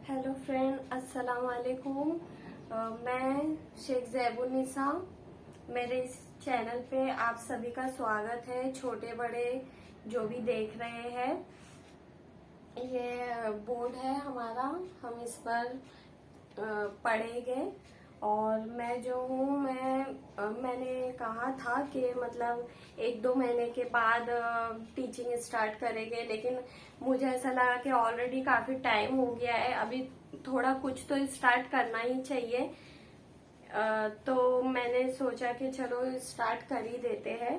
Hello friend, अस्सलाम वालेकुम। मैं शेख ज़ैबुन्निसा। मेरे इस चैनल पे आप सभी का स्वागत है। छोटे बड़े जो भी देख रहे हैं, ये बोर्ड है हमारा, हम इस पर पढ़ेंगे। और मैं जो हूँ मैंने कहा था कि मतलब 1-2 महीने के बाद टीचिंग स्टार्ट करेंगे, लेकिन मुझे ऐसा लगा कि ऑलरेडी काफी टाइम हो गया है, अभी थोड़ा कुछ तो स्टार्ट करना ही चाहिए। तो मैंने सोचा कि चलो स्टार्ट कर ही देते हैं।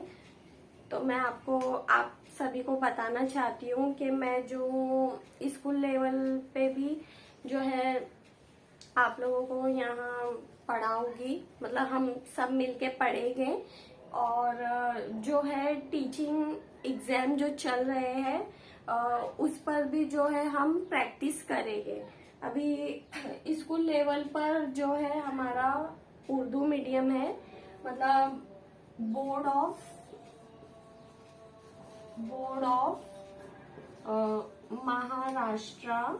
तो मैं आप सभी को बताना चाहती हूँ कि मैं जो स्कूल लेवल पे भी जो है आप लोगों को यहाँ पढ़ाऊंगी, मतलब हम सब मिलके पढ़ेंगे। और जो है टीचिंग एग्जाम जो चल रहे हैं उस पर भी जो है हम प्रैक्टिस करेंगे। अभी स्कूल लेवल पर जो है हमारा उर्दू मीडियम है, मतलब बोर्ड ऑफ महाराष्ट्र।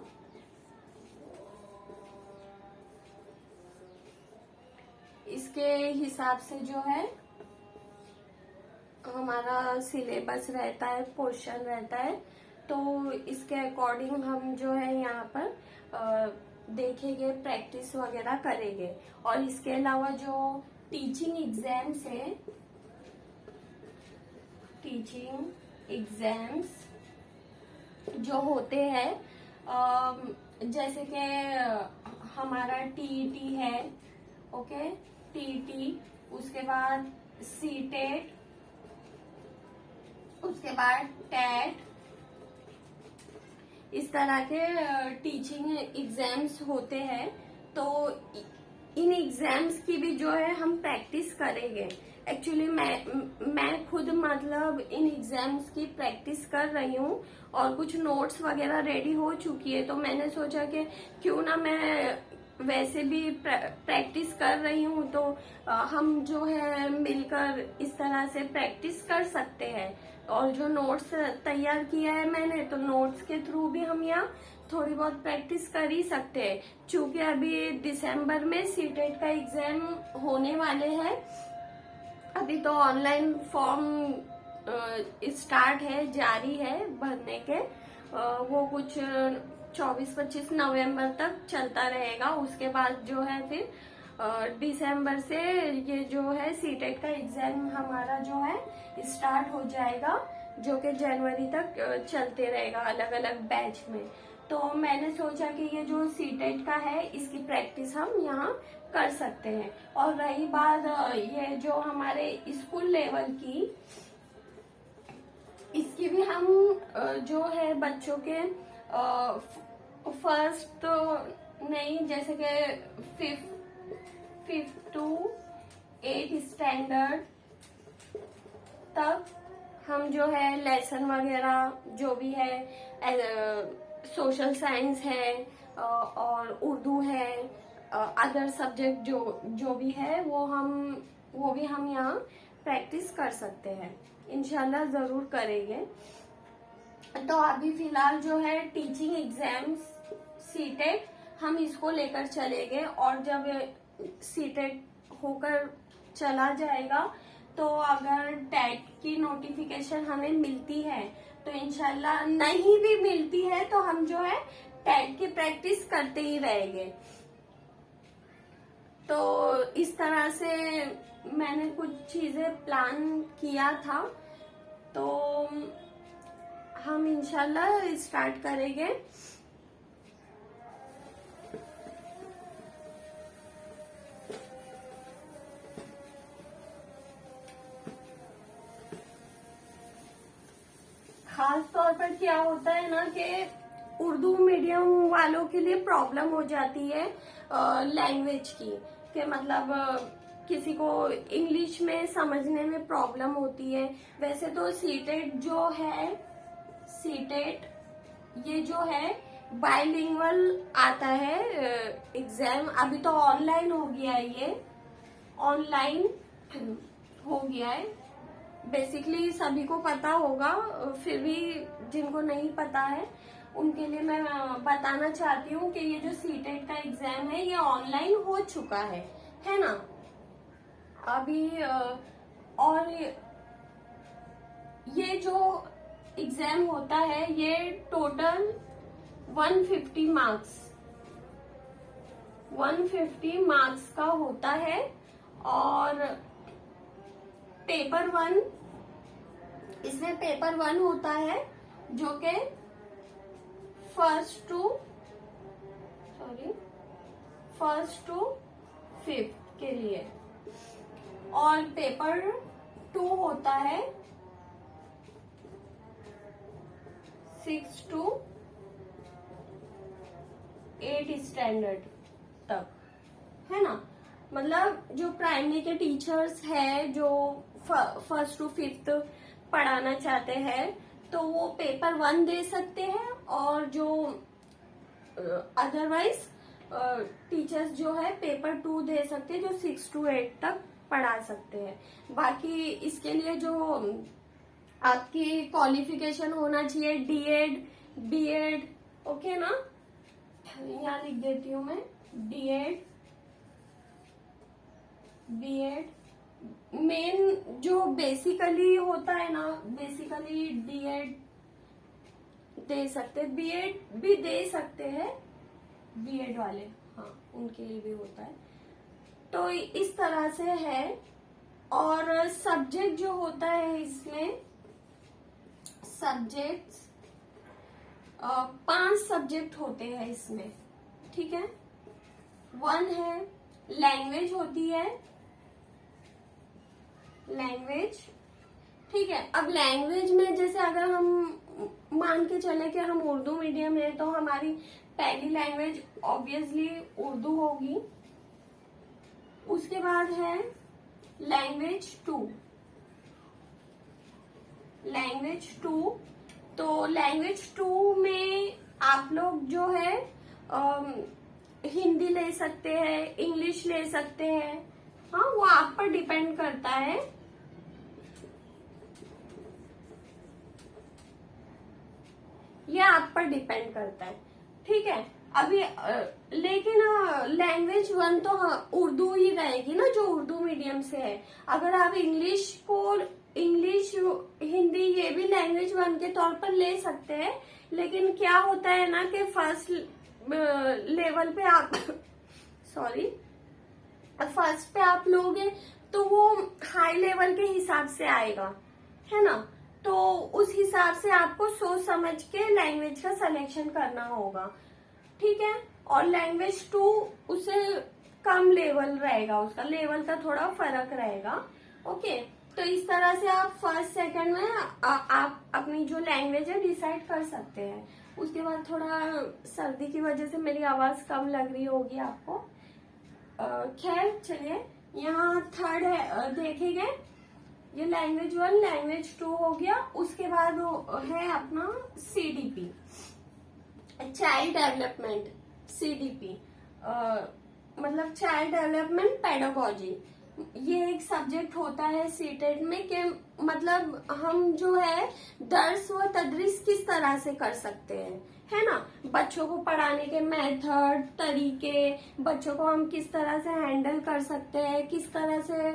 इसके हिसाब से जो है हमारा सिलेबस रहता है, पोर्शन रहता है। तो इसके अकॉर्डिंग हम जो है यहाँ पर देखेंगे, प्रैक्टिस वगैरह करेंगे। और इसके अलावा जो टीचिंग एग्जाम्स जो होते हैं, जैसे कि हमारा टीईटी है, ओके, टीईटी, उसके बाद सीटेट, उसके बाद टेट, इस तरह के टीचिंग एग्जाम्स होते हैं। तो इन एग्जाम्स की भी जो है हम प्रैक्टिस करेंगे। एक्चुअली मैं खुद मतलब इन एग्जाम्स की प्रैक्टिस कर रही हूँ और कुछ नोट्स वगैरह रेडी हो चुकी है। तो मैंने सोचा कि क्यों ना, मैं वैसे भी प्रैक्टिस कर रही हूँ, तो हम जो है मिलकर इस तरह से प्रैक्टिस कर सकते हैं। और जो नोट्स तैयार किया है मैंने, तो नोट्स के थ्रू भी हम यहाँ थोड़ी बहुत प्रैक्टिस कर ही सकते हैं। क्योंकि अभी दिसंबर में सीटेट का एग्जाम होने वाले हैं। अभी तो ऑनलाइन फॉर्म स्टार्ट है, जारी है भरने के। वो कुछ 24-25 नवंबर तक चलता रहेगा। उसके बाद जो है फिर दिसंबर से ये जो है सीटेट का एग्जाम हमारा जो है स्टार्ट हो जाएगा, जो कि जनवरी तक चलते रहेगा अलग अलग बैच में। तो मैंने सोचा कि ये जो सीटेट का है, इसकी प्रैक्टिस हम यहाँ कर सकते हैं। और रही बात ये जो हमारे स्कूल लेवल की, इसकी भी हम जो है बच्चों के फर्स्ट तो नहीं, जैसे कि 5th to 8th स्टैंडर्ड तक हम जो है लेसन वगैरह जो भी है, सोशल साइंस है और उर्दू है, अदर सब्जेक्ट जो भी है वो भी हम यहाँ प्रैक्टिस कर सकते हैं। इंशाल्लाह जरूर करेंगे। तो अभी फिलहाल जो है टीचिंग एग्जाम्स सीटेट हम इसको लेकर चलेंगे। और जब सीटेट होकर चला जाएगा, तो अगर टेट की नोटिफिकेशन हमें मिलती है, तो इंशाल्लाह, नहीं भी मिलती है तो हम जो है टेट की प्रैक्टिस करते ही रहेंगे। तो इस तरह से मैंने कुछ चीजें प्लान किया था, तो हम इंशाल्लाह स्टार्ट करेंगे। खास तौर पर क्या होता है ना कि उर्दू मीडियम वालों के लिए प्रॉब्लम हो जाती है लैंग्वेज की, कि मतलब किसी को इंग्लिश में समझने में प्रॉब्लम होती है। वैसे तो सीटेट ये जो है बाइलिंगुअल आता है एग्जाम। अभी तो ऑनलाइन हो गया है, ये ऑनलाइन हो गया है। बेसिकली सभी को पता होगा, फिर भी जिनको नहीं पता है उनके लिए मैं बताना चाहती हूँ कि ये जो सीटेट का एग्जाम है ये ऑनलाइन हो चुका है ना अभी। और ये जो एग्जाम होता है ये टोटल 150 मार्क्स का होता है। और इसमें पेपर 1 होता है जो कि फर्स्ट टू 5th के लिए, और पेपर 2 होता है 6 to 8 स्टैंडर्ड तक, है ना। मतलब जो प्राइमरी के टीचर्स है जो 1st to 5th पढ़ाना चाहते हैं तो वो पेपर 1 दे सकते हैं, और जो अदरवाइज टीचर्स जो है पेपर 2 दे सकते हैं जो 6 to 8 तक पढ़ा सकते हैं। बाकी इसके लिए जो आपकी क्वालिफिकेशन होना चाहिए डीएड, बीएड, ओके ना, यहाँ लिख देती हूँ मैं डीएड, बीएड। मेन जो बेसिकली होता है ना, बेसिकली डीएड दे सकते, बीएड भी दे सकते हैं, बीएड वाले, हाँ उनके लिए भी होता है। तो इस तरह से है। और सब्जेक्ट जो होता है इसमें सब्जेक्ट्स 5 सब्जेक्ट होते हैं इसमें, ठीक है। 1 है लैंग्वेज होती है, लैंग्वेज, ठीक है। अब लैंग्वेज में जैसे अगर हम मान के चले कि हम उर्दू मीडियम है तो हमारी पहली लैंग्वेज ऑब्वियसली उर्दू होगी। उसके बाद है लैंग्वेज 2, तो लैंग्वेज 2 में आप लोग जो है हिंदी ले सकते हैं, इंग्लिश ले सकते हैं, हाँ वो आप पर डिपेंड करता है। ये आप पर डिपेंड करता है, ठीक है। अभी लेकिन लैंग्वेज 1 तो उर्दू ही रहेगी ना, जो उर्दू मीडियम से है। अगर आप इंग्लिश, हिंदी ये भी लैंग्वेज 1 के तौर पर ले सकते हैं, लेकिन क्या होता है ना कि फर्स्ट लेवल पे आप फर्स्ट पे आप लोगे तो वो हाई लेवल के हिसाब से आएगा, है ना। तो उस हिसाब से आपको सोच समझ के लैंग्वेज का सिलेक्शन करना होगा, ठीक है। और लैंग्वेज 2 उससे कम लेवल रहेगा, उसका लेवल का थोड़ा फर्क रहेगा, ओके। तो इस तरह से आप फर्स्ट सेकंड में आप अपनी जो लैंग्वेज है डिसाइड कर सकते हैं। उसके बाद थोड़ा सर्दी की वजह से मेरी आवाज कम लग रही होगी आपको, खैर चलिए। यहाँ 3rd है, देखेंगे ये लैंग्वेज 1, लैंग्वेज 2 हो गया। उसके बाद है अपना सीडीपी, चाइल्ड डेवलपमेंट, सीडीपी मतलब चाइल्ड डेवलपमेंट पेडागोजी। ये एक सब्जेक्ट होता है सीटेट में कि मतलब हम जो है दर्स व तदरीस किस तरह से कर सकते हैं, है ना। बच्चों को पढ़ाने के मेथड, तरीके, बच्चों को हम किस तरह से हैंडल कर सकते हैं, किस तरह से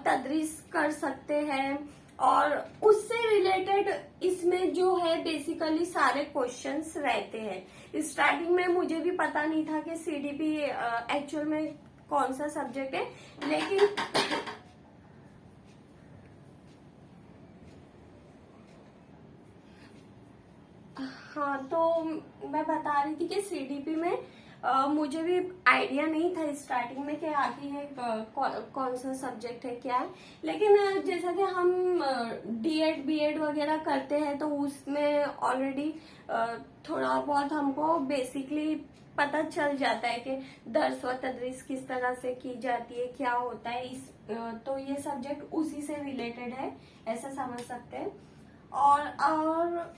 तदरीस कर सकते हैं, और उससे रिलेटेड इसमें जो है बेसिकली सारे क्वेश्चंस रहते हैं। स्टार्टिंग में मुझे भी पता नहीं था कि सीडीपी एक्चुअल में कौन सा सब्जेक्ट है, लेकिन हाँ तो मैं बता रही थी कि सीडीपी में मुझे भी आइडिया नहीं था स्टार्टिंग में कि आखिर ये कौन सा सब्जेक्ट है, क्या है। लेकिन जैसा कि हम डीएड, बीएड वगैरह करते हैं तो उसमें ऑलरेडी थोड़ा बहुत हमको बेसिकली पता चल जाता है कि दर्स व तदरीस किस तरह से की जाती है, क्या होता है। तो ये सब्जेक्ट उसी से रिलेटेड है, ऐसा समझ सकते हैं। और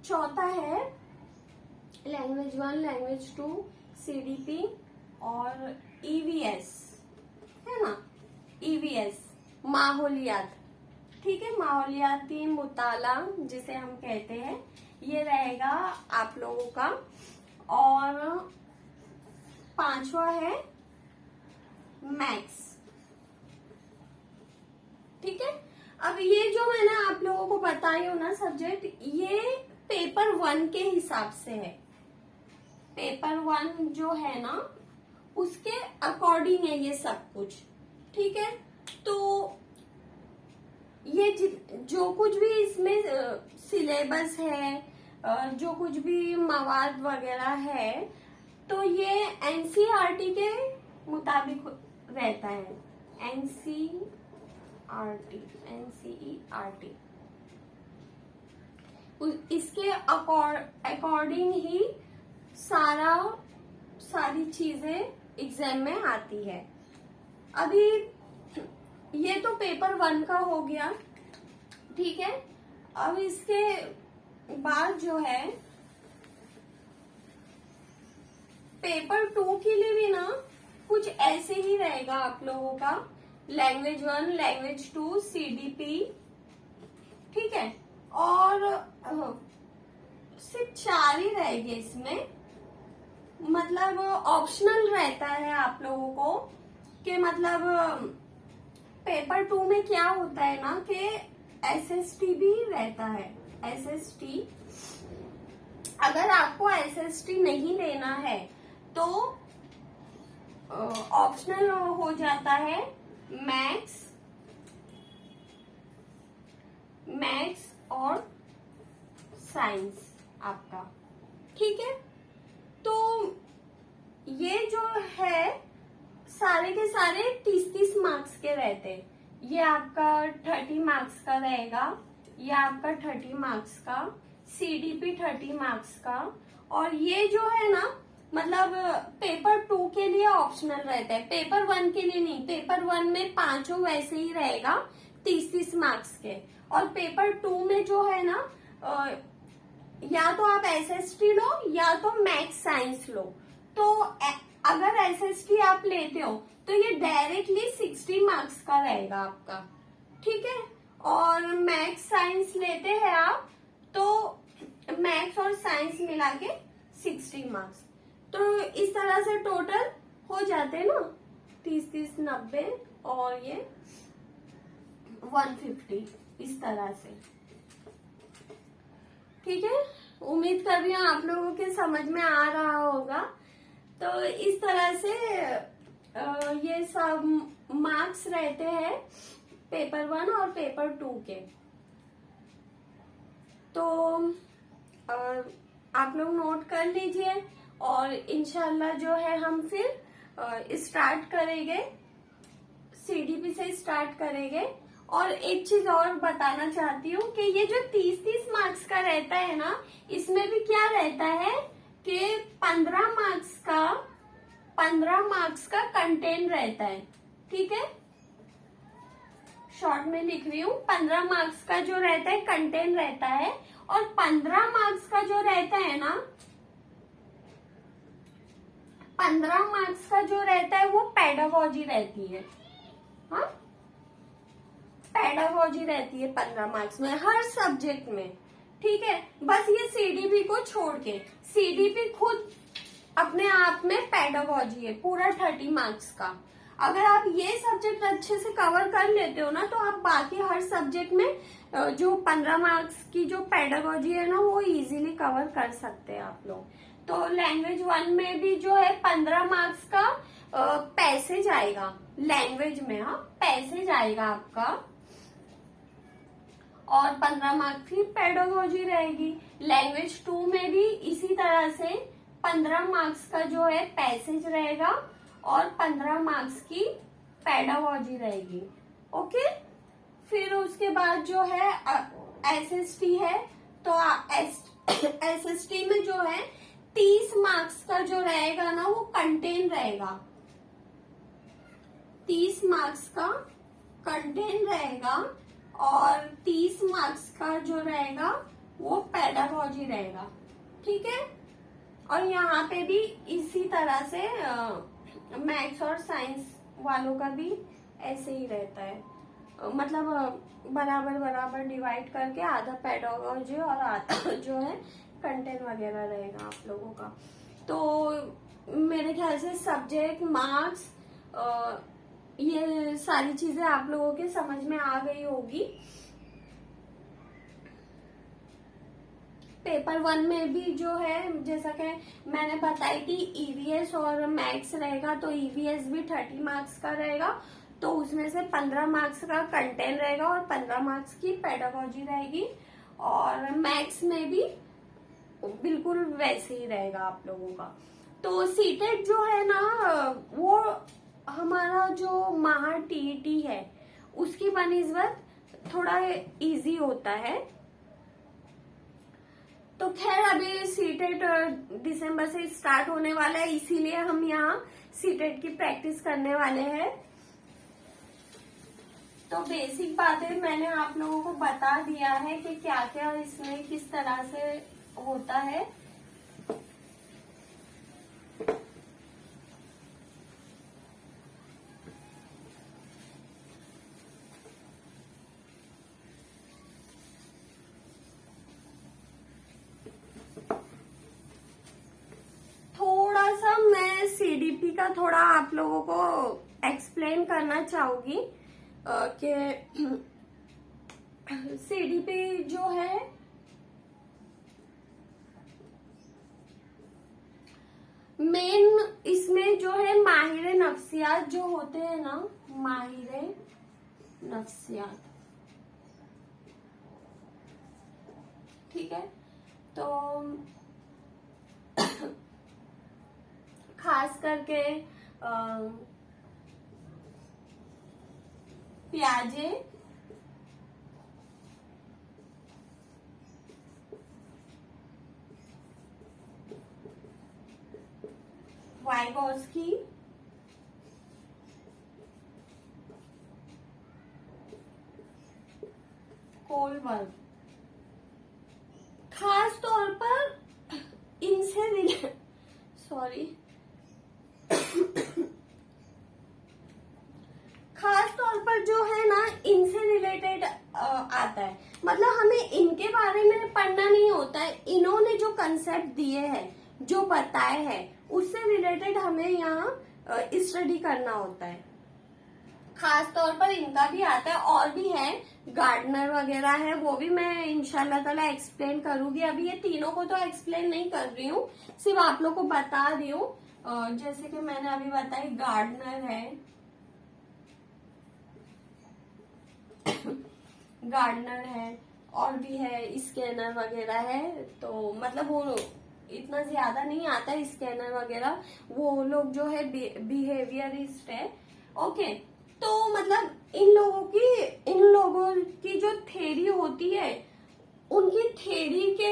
चौथा है लैंग्वेज 1, लैंग्वेज 2, सीडीपी और ईवीएस, है ना। ईवीएस माहौलियात, ठीक है, माहौलियाती मुताला जिसे हम कहते हैं, ये रहेगा आप लोगों का। और 5वां है मैथ्स। ठीक है, अब ये जो मैंने आप लोगों को बताई हो ना सब्जेक्ट, ये पेपर 1 के हिसाब से है। पेपर 1 जो है ना उसके अकॉर्डिंग है ये सब कुछ। ठीक है, तो ये जो कुछ भी इसमें सिलेबस है, जो कुछ भी मवाद वगैरह है, तो ये एनसीईआरटी के मुताबिक रहता है। एनसीईआरटी इसके अकॉर्डिंग ही सारी चीजें एग्जाम में आती है। अभी ये तो पेपर 1 का हो गया। ठीक है, अब इसके बाद जो है पेपर 2 के लिए भी ना कुछ ऐसे ही रहेगा आप लोगों का। Language 1, language 2, CDP. ठीक है, और सिर्फ 4 ही रहेंगे इसमें। मतलब ऑप्शनल रहता है आप लोगों को कि मतलब पेपर 2 में क्या होता है ना कि एसएसटी भी रहता है। एसएसटी, अगर आपको एसएसटी नहीं लेना है तो ऑप्शनल हो जाता है मैथ्स और साइंस आपका। ठीक है, तो ये जो है सारे के सारे 30-30 मार्क्स के रहते हैं। ये आपका 30 मार्क्स का रहेगा, ये आपका 30 मार्क्स का, सीडीपी 30 मार्क्स का। और ये जो है ना मतलब पेपर 2 के लिए ऑप्शनल रहता है, पेपर 1 के लिए नहीं। पेपर 1 में 5 वैसे ही रहेगा 30-30 मार्क्स के। और पेपर 2 में जो है ना या तो आप एसएसटी लो या तो मैथ्स साइंस लो। तो अगर एसएसटी आप लेते हो तो ये डायरेक्टली 60 मार्क्स का रहेगा आपका। ठीक है, और मैथ्स साइंस लेते हैं आप तो मैथ्स और साइंस मिला के 60 मार्क्स। तो इस तरह से टोटल हो जाते हैं ना 30-30 90 और ये 150 इस तरह से। ठीक है, उम्मीद कर रही हूँ आप लोगों के समझ में आ रहा होगा। तो इस तरह से ये सब मार्क्स रहते हैं पेपर 1 और पेपर 2 के। तो आप लोग नोट कर लीजिए और इंशाल्लाह जो है हम फिर स्टार्ट करेंगे, सीडीपी से स्टार्ट करेंगे। और एक चीज और बताना चाहती हूँ कि ये जो 30-30 मार्क्स का रहता है ना, इसमें भी क्या रहता है कि 15 मार्क्स का कंटेंट रहता है। ठीक है, शॉर्ट में लिख रही हूँ, 15 मार्क्स का जो रहता है कंटेंट रहता है। और 15 मार्क्स का जो रहता है ना, 15 मार्क्स का जो रहता है वो पेडागोजी रहती है। हाँ, पेडागोजी रहती है 15 मार्क्स में हर सब्जेक्ट में। ठीक है, बस ये सीडीपी को छोड़ के, सीडीपी खुद अपने आप में पेडागोजी है पूरा 30 मार्क्स का। अगर आप ये सब्जेक्ट अच्छे से कवर कर लेते हो ना तो आप बाकी हर सब्जेक्ट में जो 15 मार्क्स की जो पेडागोजी है ना वो इजीली कवर कर सकते हैं आप लोग। तो लैंग्वेज 1 में भी जो है 15 मार्क्स का पैसेज आएगा लैंग्वेज में। हाँ, पैसेज आएगा आपका और 15 मार्क्स की पेडागोजी रहेगी। लैंग्वेज 2 में भी इसी तरह से 15 मार्क्स का जो है पैसेज रहेगा और 15 मार्क्स की पेडागोजी रहेगी। ओके, फिर उसके बाद जो है एसएसटी है, तो एसएसटी में जो है 30 मार्क्स का जो रहेगा ना वो कंटेंट रहेगा। 30 मार्क्स का कंटेंट रहेगा और 30 मार्क्स का जो रहेगा वो पेडागोजी रहेगा। ठीक है, और यहाँ पे भी इसी तरह से मैथ्स और साइंस वालों का भी ऐसे ही रहता है। मतलब बराबर बराबर डिवाइड करके आधा पेडागोजी और आधा जो है कंटेंट वगैरह रहेगा आप लोगों का। तो मेरे ख्याल से सब्जेक्ट, मार्क्स, ये सारी चीजें आप लोगों के समझ में आ गई होगी। पेपर 1 में भी जो है जैसा कि मैंने बताई थी ईवीएस और मैथ्स रहेगा, तो ईवीएस भी 30 मार्क्स का रहेगा, तो उसमें से 15 मार्क्स का कंटेंट रहेगा और 15 मार्क्स की पेडागोजी रहेगी। और मैथ्स में भी बिल्कुल वैसे ही रहेगा आप लोगों का। तो सीटेट जो है ना वो हमारा जो महा टीईटी है उसकी बनिस्बत थोड़ा इजी होता है। तो खैर अभी सीटेट दिसंबर से स्टार्ट होने वाला है, इसीलिए हम यहाँ सीटेट की प्रैक्टिस करने वाले हैं। तो बेसिक बातें मैंने आप लोगों को बता दिया है कि क्या क्या इसमें किस तरह से होता है। थोड़ा सा मैं सीडीपी का थोड़ा आप लोगों को एक्सप्लेन करना चाहूंगी कि सीडीपी जो है मेन इसमें जो है माहिर नफ्सियात जो होते हैं ना, माहिर नफ्सियात, ठीक है। तो खास करके प्याजे, वाइगोस्की, कोलबर्ग, खास तौर पर इनसे सॉरी खास तौर पर जो है ना इनसे रिलेटेड आता है। मतलब हमें इनके बारे में पढ़ना नहीं होता है, इन्होंने जो कंसेप्ट दिए हैं, जो बताए हैं, उससे रिलेटेड हमें यहाँ स्टडी करना होता है। खास तौर पर इनका भी आता है, और भी है, गार्डनर वगैरह है, वो भी मैं इंशाल्लाह ताला एक्सप्लेन करूंगी। अभी ये तीनों को तो एक्सप्लेन नहीं कर रही हूँ, सिर्फ आप लोग को बता रही हूँ। जैसे कि मैंने अभी बताई गार्डनर है, गार्डनर है, और भी है, स्कैनर वगैरह है। तो मतलब वो इतना ज्यादा नहीं आता है स्कैनर वगैरह, वो लोग जो है बिहेवियरिस्ट है। ओके, तो मतलब इन लोगों की जो थ्योरी होती है, उनकी थ्योरी के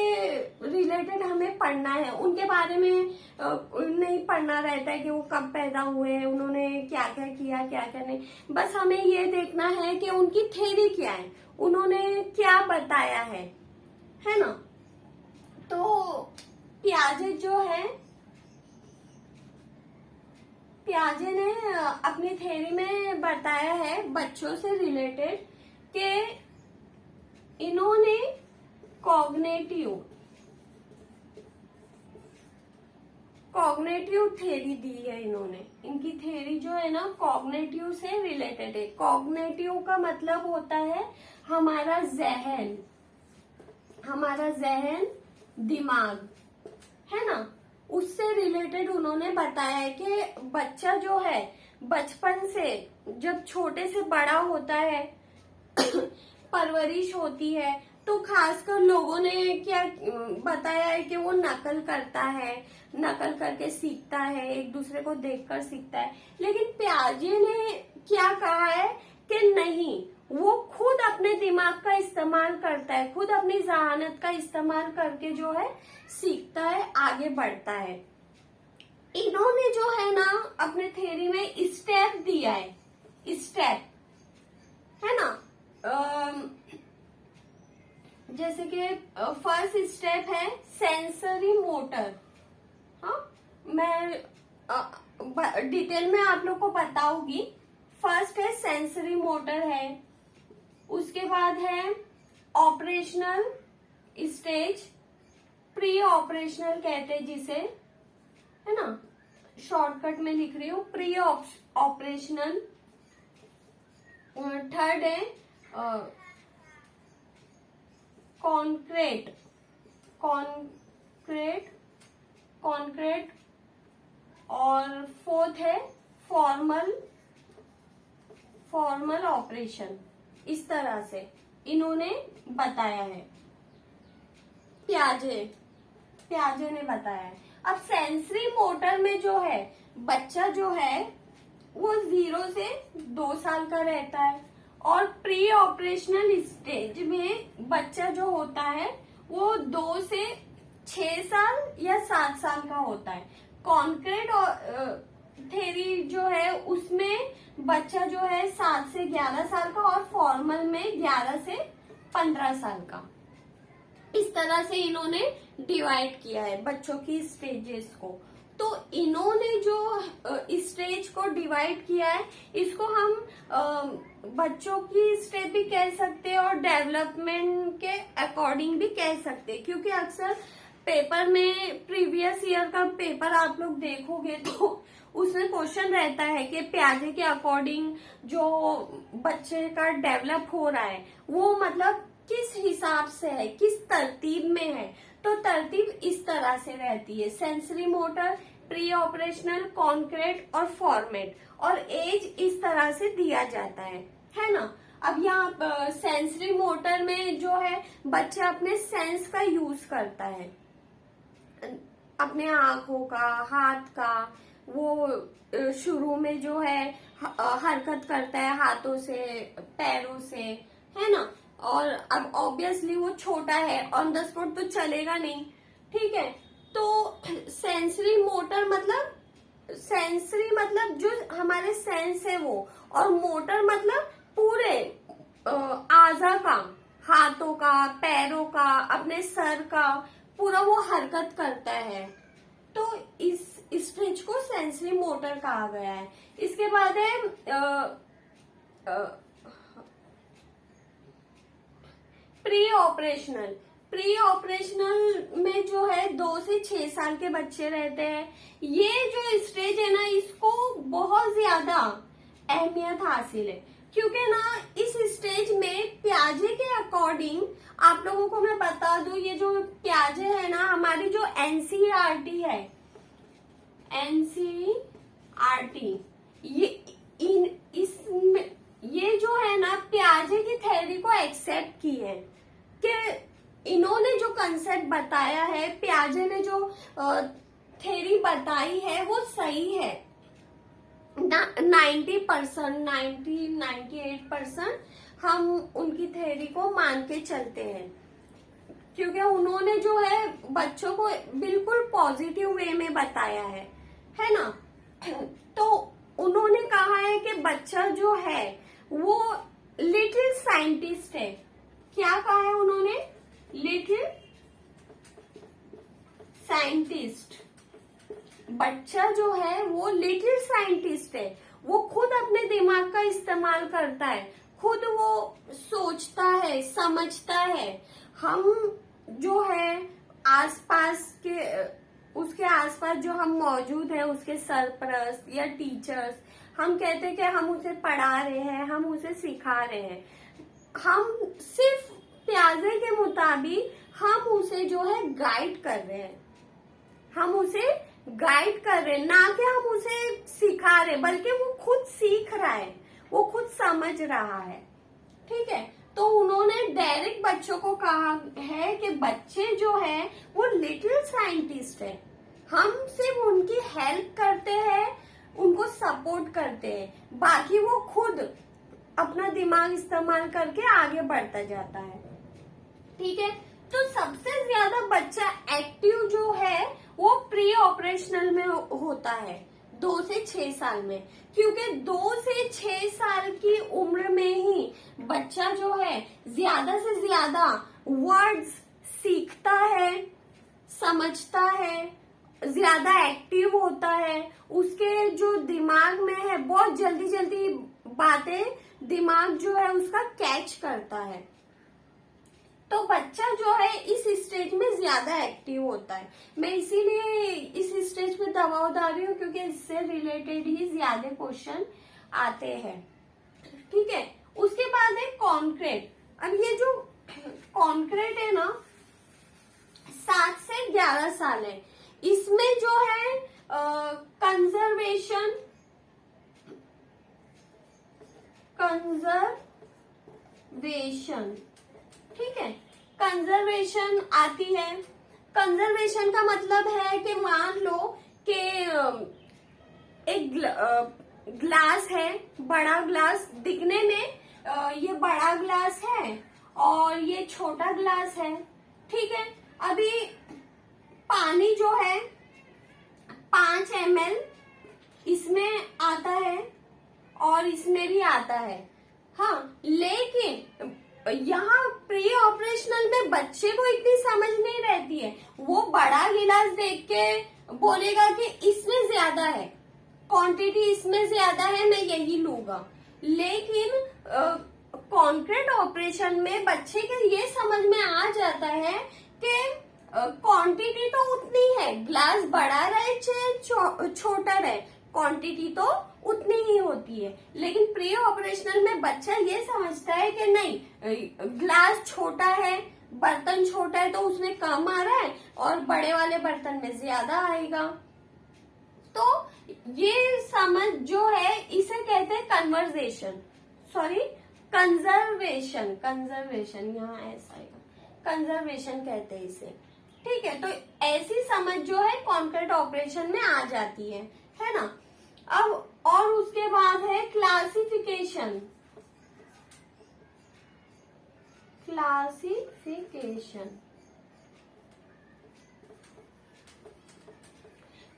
रिलेटेड हमें पढ़ना है। उनके बारे में नहीं पढ़ना रहता है कि वो कब पैदा हुए, उन्होंने क्या क्या किया, क्या क्या नहीं। बस हमें ये देखना है कि उनकी थ्योरी क्या है, उन्होंने क्या बताया है ना। तो पियाजे जो है, पियाजे ने अपनी थ्योरी में बताया है बच्चों से रिलेटेड कि इन्होंने कॉग्नेटिव थ्योरी दी है। इनकी थ्योरी जो है ना कॉग्नेटिव से रिलेटेड है। कॉग्नेटिव का मतलब होता है हमारा जहन, दिमाग, है ना, उससे रिलेटेड उन्होंने बताया है कि बच्चा जो है बचपन से जब छोटे से बड़ा होता है परवरिश होती है, तो खासकर लोगों ने क्या बताया है कि वो नकल करता है, नकल करके सीखता है, एक दूसरे को देखकर सीखता है। लेकिन पियाजे ने क्या कहा है कि नहीं, वो खुद अपने दिमाग का इस्तेमाल करता है, खुद अपनी जहानत का इस्तेमाल करके जो है सीखता है, आगे बढ़ता है। इन्होंने जो है ना अपने थ्योरी में स्टेप दिया है, स्टेप, है ना। जैसे कि फर्स्ट स्टेप है सेंसरी मोटर। हाँ, मैं डिटेल में आप लोग को बताऊंगी। फर्स्ट है सेंसरी मोटर है, उसके बाद है ऑपरेशनल स्टेज, प्री ऑपरेशनल कहते हैं जिसे, है ना, शॉर्टकट में लिख रही हूँ, प्री ऑपरेशनल। थर्ड है कॉन्क्रीट और फोर्थ है फॉर्मल ऑपरेशन। इस तरह से इन्होंने बताया है, प्याजे ने बताया है। अब सेंसरी मोटर में जो है बच्चा जो है वो 0 से 2 साल का रहता है, और प्री ऑपरेशनल स्टेज में बच्चा जो होता है वो 2 से 6 साल या 7 साल का होता है। कॉन्क्रीट थेरी जो है उसमें बच्चा जो है 7 से 11 साल का, और फॉर्मल में 11 से 15 साल का। इस तरह से इन्होंने डिवाइड किया है बच्चों की स्टेजेस को। तो इन्होंने जो स्टेज को डिवाइड किया है, इसको हम बच्चों की स्टेज भी कह सकते हैं और डेवलपमेंट के अकॉर्डिंग भी कह सकते हैं, क्योंकि अक्सर पेपर में प्रीवियस ईयर का पेपर आप लोग देखोगे तो उसमें क्वेश्चन रहता है कि प्याजे के अकॉर्डिंग जो बच्चे का डेवलप हो रहा है वो मतलब किस हिसाब से है, किस तरतीब में है। तो तरतीब इस तरह से रहती है, sensory motor, pre operational, concrete और फॉर्मेट, और एज इस तरह से दिया जाता है ना। अब यहाँ सेंसरी मोटर में जो है बच्चा अपने सेंस का यूज करता है, अपने आंखों का, हाथ का, वो शुरू में जो है हरकत करता है हाथों से, पैरों से, है ना। और अब ऑब्वियसली वो छोटा है, ऑन द स्पॉट तो चलेगा नहीं, ठीक है। तो सेंसरी मोटर मतलब जो हमारे सेंस है वो, और मोटर मतलब पूरे आजा का, हाथों का, पैरों का, अपने सर का, पूरा वो हरकत करता है। तो इस स्टेज को सेंसरी मोटर कहा गया है। इसके बाद है प्री ऑपरेशनल में जो है 2 से 6 साल के बच्चे रहते हैं। ये जो स्टेज है ना, इसको बहुत ज्यादा अहमियत हासिल है, क्योंकि ना इस स्टेज में प्याजे के अकॉर्डिंग आप लोगों को मैं बता दूं, ये जो प्याजे है ना, हमारी जो एनसीईआरटी है, एनसीईआरटी, ये जो है ना प्याजे की थ्योरी को एक्सेप्ट की है कि इन्होंने जो कंसेप्ट बताया है, प्याजे ने जो थ्योरी बताई है वो सही है। 98% हम उनकी थ्योरी को मान के चलते हैं, क्योंकि उन्होंने जो है बच्चों को बिल्कुल पॉजिटिव वे में बताया है ना। तो उन्होंने कहा है कि बच्चा जो है वो लिटिल साइंटिस्ट है। क्या कहा है उन्होंने? Little scientist. बच्चा जो है वो लिटिल साइंटिस्ट है, वो खुद अपने दिमाग का इस्तेमाल करता है, खुद वो सोचता है, समझता है। हम जो है आसपास के, उसके आसपास जो हम मौजूद है, उसके सरपरस्त या टीचर्स, हम कहते हैं कि हम उसे पढ़ा रहे हैं, हम उसे सिखा रहे हैं। हम सिर्फ प्याजे के मुताबिक हम उसे जो है गाइड कर रहे हैं, हम उसे गाइड कर रहे हैं, ना कि हम उसे सिखा रहे, बल्कि वो खुद सीख रहा है, वो खुद समझ रहा है, ठीक है। तो उन्होंने डायरेक्ट बच्चों को कहा है कि बच्चे जो है वो लिटिल साइंटिस्ट है, हम सिर्फ उनकी हेल्प करते हैं, उनको सपोर्ट करते हैं, बाकी वो खुद अपना दिमाग इस्तेमाल करके आगे बढ़ता जाता है, ठीक है। तो सबसे ज्यादा बच्चा एक्टिव जो है वो प्री ऑपरेशनल में होता है, 2 से 6 साल में, क्योंकि 2 से 6 साल की उम्र में ही बच्चा जो है ज्यादा से ज्यादा वर्ड्स सीखता है, समझता है, ज्यादा एक्टिव होता है, उसके जो दिमाग में है बहुत जल्दी जल्दी बातें दिमाग जो है उसका कैच करता है। तो बच्चा जो है इस स्टेज में ज्यादा एक्टिव होता है। मैं इसीलिए इस स्टेज पे दबाव डाल रही हूँ क्योंकि इससे रिलेटेड ही ज्यादा क्वेश्चन आते हैं। ठीक है, उसके बाद है कॉन्क्रीट। अब ये जो कॉन्क्रीट है ना 7 से 11 साल है। इसमें जो है कंजर्वेशन ठीक है, कंजर्वेशन आती है। कंजर्वेशन का मतलब है कि मान लो कि एक ग्लास है, बड़ा ग्लास दिखने में ये बड़ा ग्लास है और ये छोटा ग्लास है। ठीक है, अभी पानी जो है 5 ml इसमें आता है और इसमें भी आता है। हाँ, लेकिन यहाँ प्री ऑपरेशनल में बच्चे को इतनी समझ नहीं रहती है। वो बड़ा गिलास देख के बोलेगा कि इसमें ज्यादा है, क्वांटिटी इसमें ज्यादा है, मैं यही लूंगा। लेकिन कॉन्क्रीट ऑपरेशन में बच्चे के ये समझ में आ जाता है कि क्वांटिटी तो उतनी है, ग्लास बड़ा रहे चाहे छोटा रहे, क्वांटिटी तो उतनी ही होती है। लेकिन प्री ऑपरेशनल में बच्चा ये समझता है कि नहीं, ग्लास छोटा है, बर्तन छोटा है तो उसमें कम आ रहा है और बड़े वाले बर्तन में ज्यादा आएगा। तो ये समझ जो है इसे कहते हैं कंजर्वेशन यहाँ ऐसा आएगा, कंजर्वेशन कहते हैं इसे। ठीक है, तो ऐसी समझ जो है कॉन्क्रीट ऑपरेशन में आ जाती है ना। अब और उसके बाद है क्लासिफिकेशन।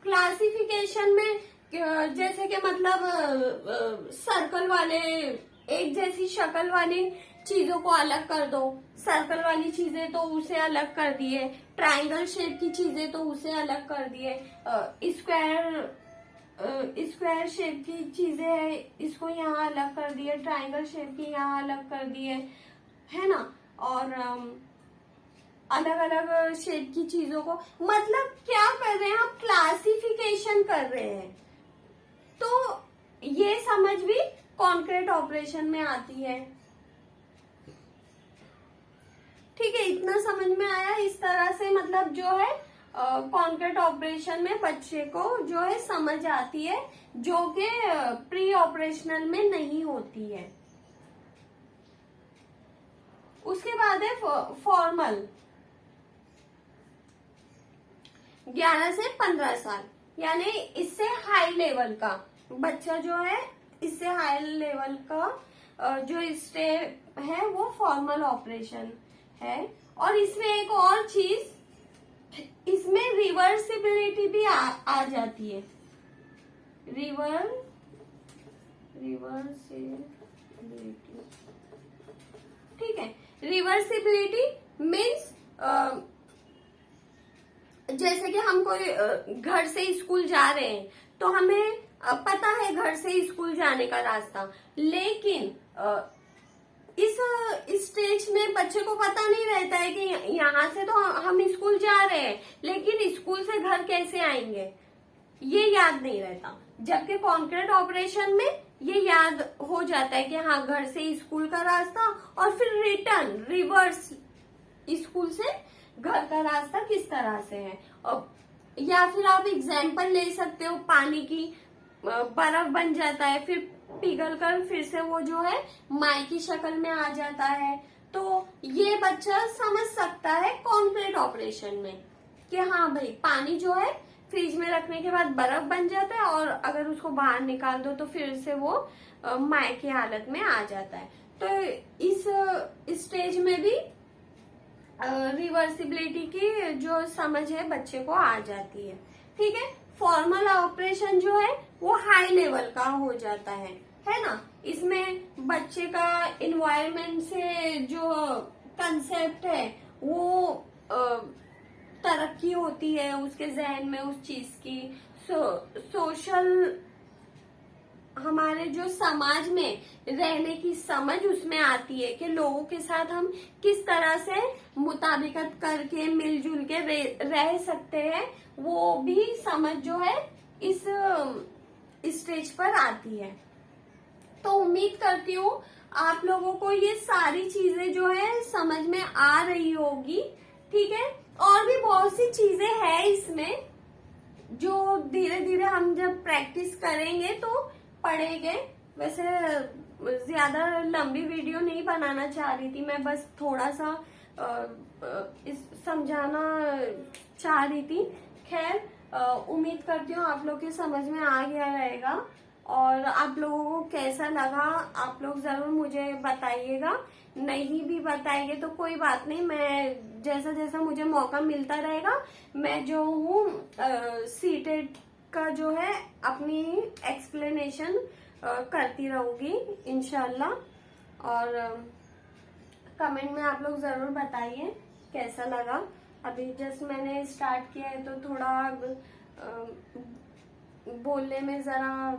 क्लासिफिकेशन में जैसे कि मतलब सर्कल वाले, एक जैसी शक्ल वाली चीजों को अलग कर दो, सर्कल वाली चीजें तो उसे अलग कर दिए, ट्रायंगल शेप की चीजें तो उसे अलग कर दिए, स्क्वायर शेप की चीजें है इसको यहाँ अलग कर दिए, ट्रायंगल शेप की यहाँ अलग कर दिए, है ना। और अलग अलग शेप की चीजों को, मतलब क्या कर रहे हैं हम, क्लासिफिकेशन कर रहे हैं। तो ये समझ भी कॉन्क्रीट ऑपरेशन में आती है। ठीक है, इतना समझ में आया। इस तरह से मतलब जो है कॉन्क्रीट ऑपरेशन में बच्चे को जो है समझ आती है, जो कि प्री ऑपरेशनल में नहीं होती है। उसके बाद है फॉर्मल, 11 से 15 साल, यानी इससे हाई लेवल का बच्चा जो है, इससे हाई लेवल का जो स्टेप है वो फॉर्मल ऑपरेशन है। और इसमें एक और चीज, इसमें रिवर्सिबिलिटी भी आ जाती है। रिवर्सिबिलिटी, ठीक है। रिवर्सिबिलिटी मीन्स जैसे कि हम कोई घर से स्कूल जा रहे हैं तो हमें पता है घर से स्कूल जाने का रास्ता, लेकिन इस स्टेज में बच्चे को पता नहीं रहता है कि यहाँ से तो हम स्कूल जा रहे हैं, लेकिन स्कूल से घर कैसे आएंगे ये याद नहीं रहता। जबकि कॉन्क्रीट ऑपरेशन में ये याद हो जाता है कि हाँ, घर से स्कूल का रास्ता और फिर रिटर्न रिवर्स स्कूल से घर का रास्ता किस तरह से है। या फिर आप एग्जाम्पल ले सकते हो, पानी की बर्फ बन जाता है, फिर पिघल कर फिर से वो जो है माई की शक्ल में आ जाता है। तो ये बच्चा समझ सकता है कॉन्क्रीट ऑपरेशन में कि हाँ भाई, पानी जो है फ्रिज में रखने के बाद बर्फ बन जाता है और अगर उसको बाहर निकाल दो तो फिर से वो माई की हालत में आ जाता है। तो इस स्टेज में भी रिवर्सिबिलिटी की जो समझ है बच्चे को आ जाती है। ठीक है, फॉर्मल ऑपरेशन जो है वो हाई लेवल का हो जाता है ना। इसमें बच्चे का इन्वायरमेंट से जो कंसेप्ट है वो तरक्की होती है उसके जहन में उस चीज की। सोशल हमारे जो समाज में रहने की समझ उसमें आती है कि लोगों के साथ हम किस तरह से मुताबिकत करके मिलजुल के रह सकते हैं, वो भी समझ जो है इस स्टेज पर आती है। तो उम्मीद करती हूँ आप लोगों को ये सारी चीजें जो है समझ में आ रही होगी। ठीक है, और भी बहुत सी चीजें हैं इसमें जो धीरे धीरे हम जब प्रैक्टिस करेंगे तो पढ़ेंगे। वैसे ज्यादा लंबी वीडियो नहीं बनाना चाह रही थी मैं, बस थोड़ा सा समझाना चाह रही थी। खैर, उम्मीद करती हूँ आप लोग के समझ में आ गया रहेगा, और आप लोगों को कैसा लगा आप लोग जरूर मुझे बताइएगा। नहीं भी बताइए तो कोई बात नहीं, मैं जैसा जैसा मुझे मौका मिलता रहेगा मैं जो हूँ सीटेट का जो है अपनी एक्सप्लेनेशन करती रहूंगी इंशाल्लाह। और कमेंट में आप लोग जरूर बताइए कैसा लगा। अभी जस्ट मैंने स्टार्ट किया है तो थोड़ा बोलने में जरा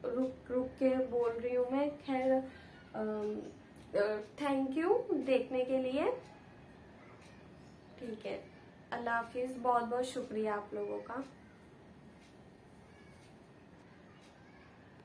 रुक रुक के बोल रही हूँ मैं। खैर, थैंक यू देखने के लिए। ठीक है, अल्लाह हाफिज, बहुत बहुत शुक्रिया आप लोगों का।